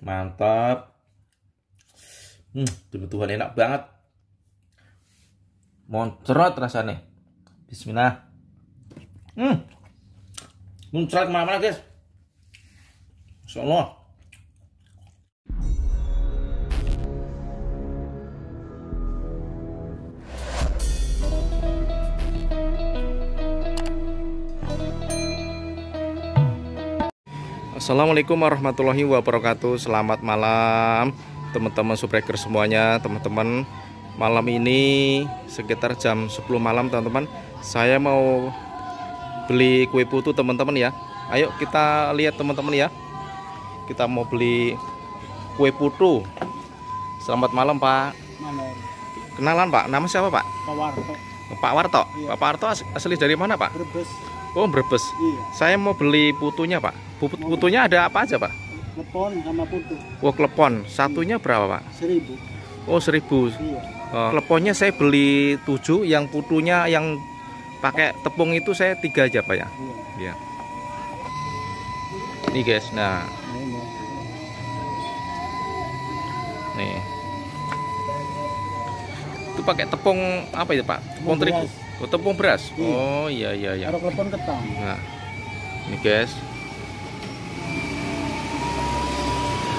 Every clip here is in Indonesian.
Mantap. Demi Tuhan enak banget. Moncrot rasanya. Bismillah. Muncrat kemana-mana guys. Masya Allah. Assalamualaikum warahmatullahi wabarakatuh. Selamat malam teman-teman subscriber semuanya. Teman-teman, malam ini sekitar jam 10 malam teman-teman, saya mau beli kue putu teman-teman ya. Ayo kita lihat teman-teman ya. Kita mau beli kue putu. Selamat malam Pak. Malam. Kenalan Pak, nama siapa Pak? Pak Warto. Pak Warto. Iya. Pak Warto asli dari mana Pak? Brebes. Oh Brebes. Iya. Saya mau beli putunya Pak. Putunya ada apa aja Pak? Lepon sama putu. Oh klepon. Satunya berapa Pak? 1000. Oh 1000. Iya. Kleponnya saya beli 7, yang putunya yang pakai tepung itu saya 3 aja Pak ya. Iya. Ya. Nih guys, nah Ini. nih. Itu pakai tepung apa itu Pak? Tepung terigu. Beras. Oh, tepung beras. Iya. Oh iya iya iya. Taruh lepon ketam. Nah, ini guys.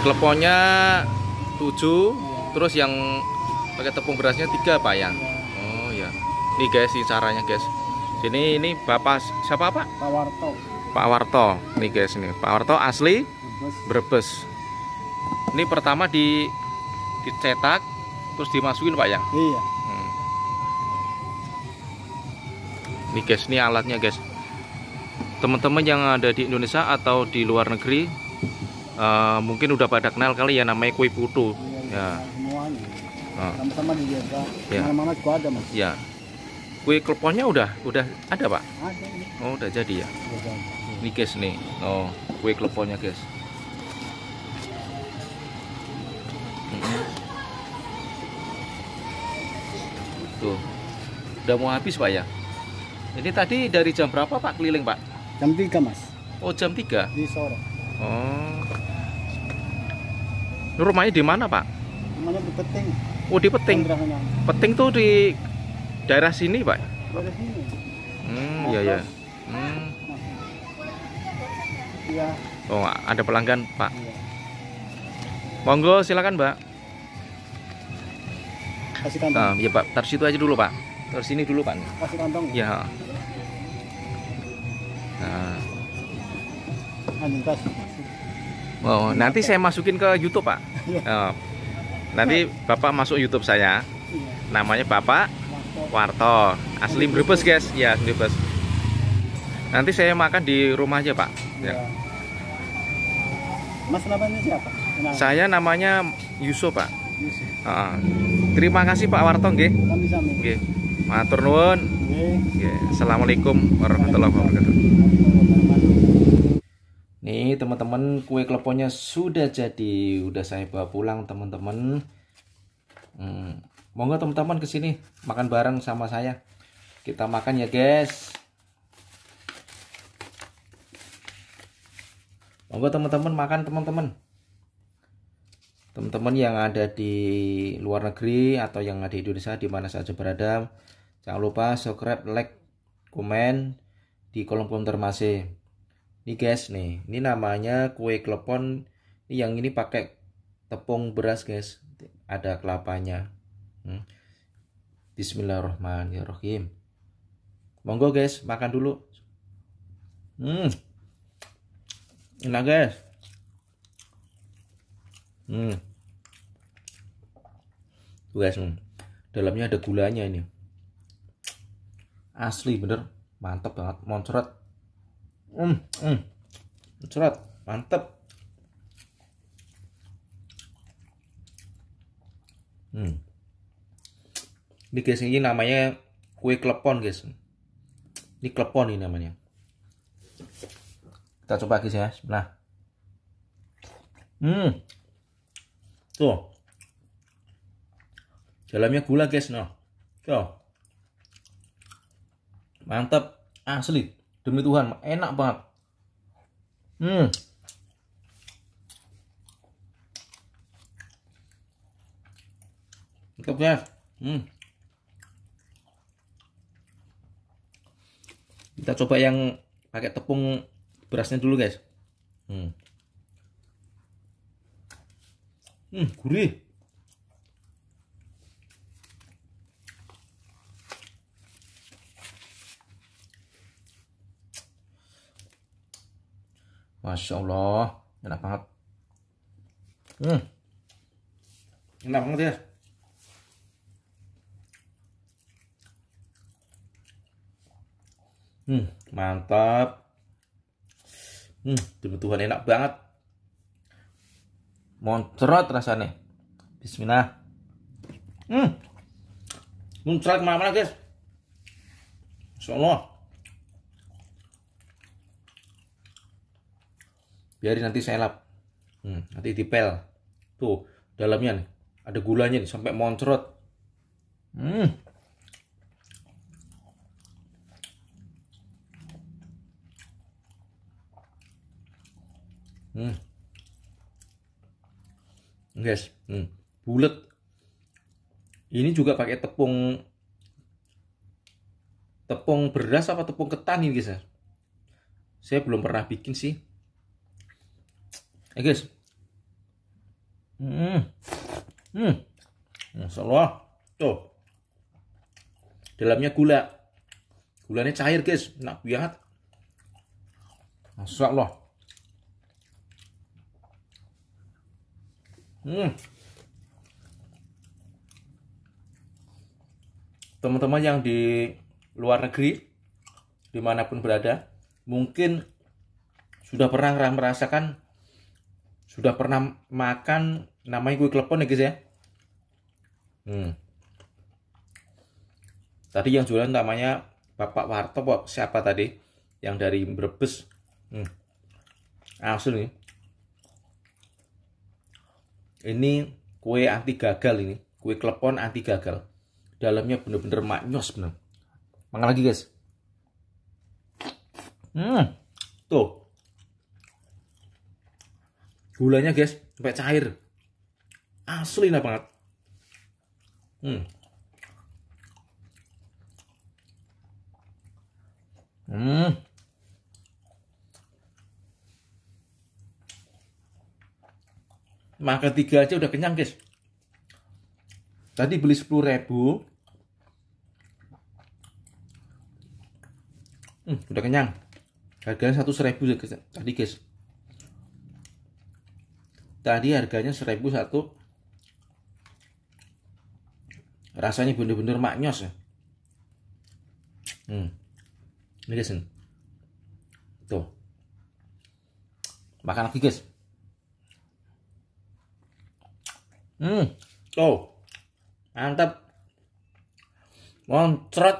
Kleponnya 7, terus yang pakai tepung berasnya 3 Pak ya. Oh ya. Nih guys, ini caranya guys. Sini ini Bapak siapa Pak? Pak Warto. Pak Warto. Nih guys, ini Pak Warto asli Brebes. Brebes. Ini pertama dicetak terus dimasukin Pak ya. Iya. Nih guys, ini alatnya guys. Teman-teman yang ada di Indonesia atau di luar negeri mungkin udah pada kenal kali ya namanya kue putu. Iya. Ya. Semuanya. Oh. Sama-sama dijaga. Ya. Mana-mana juga ada Mas. Ya. Kue kleponnya udah ada Pak. Ada ini. Oh udah jadi ya. Iya. Ini guys nih. Oh kue kleponnya guys. Tuh. Udah mau habis Pak ya. Ini tadi dari jam berapa Pak keliling Pak? Jam 3 Mas. Oh jam 3. Di sore. Oh. Ini rumahnya di mana Pak? Namanya di Peting. Oh di Peting. Kontrakannya. Peting tuh di daerah sini Pak? Dari sini. Iya ya. Iya. Oh ada pelanggan Pak. Iya. Monggo silakan Mbak. Kasih kantong. Ya Pak, taruh situ aja dulu Pak. Taruh sini dulu Pak. Kasih kantong. Ya. Nah. Antas. Oh, nanti saya masukin ke YouTube Pak. Oh, nanti Bapak masuk YouTube saya. Iya. Namanya Bapak Warto. Asli Brebes guys. Ya, asli Brebes. Nanti saya makan di rumah aja Pak. Ya. Mas namanya siapa? Saya namanya Yusuf Pak. Yusuf. Terima kasih Pak Warto nggih. Sami-sami. Nggih. Matur nuwun. Nggih. Assalamualaikum warahmatullahi wabarakatuh. Nih teman-teman, kue kleponnya sudah jadi, udah saya bawa pulang teman-teman. Monggo teman-teman kesini makan bareng sama saya. Kita makan ya guys. Monggo teman-teman makan teman-teman. Teman-teman yang ada di luar negeri atau yang ada di Indonesia di mana saja berada, jangan lupa subscribe, like, komen di kolom komentar masih. Nih guys nih, ini namanya kue klepon. Yang ini pakai tepung beras guys, ada kelapanya. Bismillahirrahmanirrahim. Monggo guys, makan dulu. Enak guys. Tuh guys, dalamnya ada gulanya ini. Asli bener, mantap banget, moncrot. Moncrot, mantap. Ini guys, ini namanya kue klepon guys. Ini klepon ini namanya. Kita coba guys ya. Nah. Tuh. Dalamnya gula guys, no. Tuh. Mantap, asli. Demi Tuhan, enak banget. Mantap guys. Kita coba yang pakai tepung berasnya dulu guys. Gurih. Masya Allah, enak banget. Enak banget ya. Mantap. Demi Tuhan enak banget. Moncrot rasanya. Bismillah. Muncrat kemana-mana guys. Masya Allah. Biarin nanti saya lap. Nanti dipel. Tuh dalamnya nih ada gulanya nih sampai moncrot. Guys, bulat. Ini juga pakai tepung beras apa tepung ketan ini guys. Saya belum pernah bikin sih. Guys. Masya Allah. Tuh. Dalamnya gula. Gulanya cair guys, enak banget. Masya Allah. Teman-teman yang di luar negeri dimanapun berada, mungkin sudah pernah merasakan, sudah pernah makan namanya kue klepon ya guys ya. Tadi yang jualan namanya Bapak Warto, siapa tadi yang dari Brebes. Asli nih. Ini kue anti gagal, ini kue klepon anti gagal. Dalamnya bener-bener maknyos bener. Makan lagi guys. Tuh gulanya guys sampai cair. Asli enak banget. Makan 3 aja udah kenyang guys. Tadi beli 10.000. Udah kenyang. Harganya 100.000 tadi guys. Tadi harganya 1.000 satu. Rasanya bener-bener maknyos ya. Ini guys. Tuh. Makan lagi guys. Tuh. Mantap. Moncrot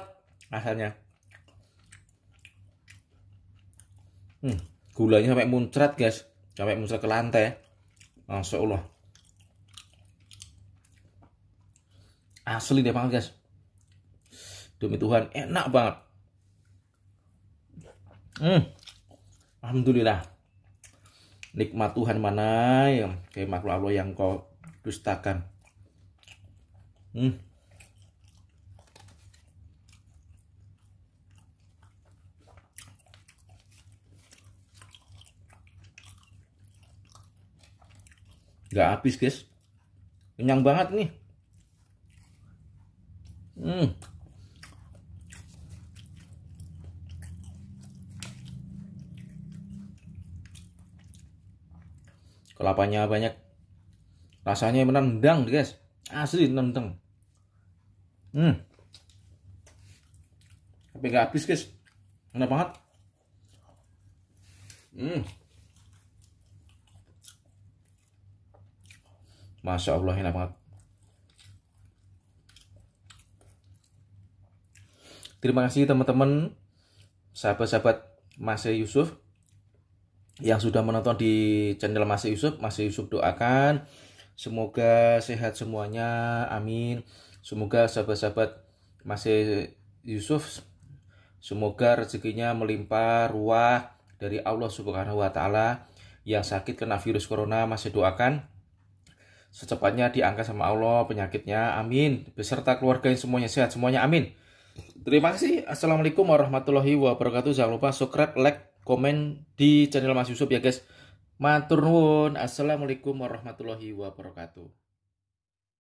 rasanya. Gulanya sampai muncrat guys, sampai muncrat ke lantai. Masya Allah. Asli deh banget guys. Demi Tuhan enak banget. Alhamdulillah. Nikmat Tuhan mana yang kayak makhluk Allah yang kau dustakan. Gak habis guys. Kenyang banget nih. Kelapanya banyak. Rasanya menendang guys. Asli nendang. Tapi gak habis guys. Enak banget. Masya Allah enak banget. Terima kasih teman-teman, sahabat-sahabat Mas Yusuf yang sudah menonton di channel Mas Yusuf. Mas Yusuf doakan semoga sehat semuanya, amin. Semoga sahabat-sahabat Mas Yusuf, semoga rezekinya melimpah ruah dari Allah Subhanahu wa Ta'ala. Yang sakit kena virus corona, masih doakan secepatnya diangkat sama Allah penyakitnya, amin. Beserta keluarga yang semuanya sehat semuanya, amin. Terima kasih. Assalamualaikum warahmatullahi wabarakatuh. Jangan lupa subscribe, like, komen di channel Mas Yusuf ya guys. Matur nuwun. Assalamualaikum warahmatullahi wabarakatuh.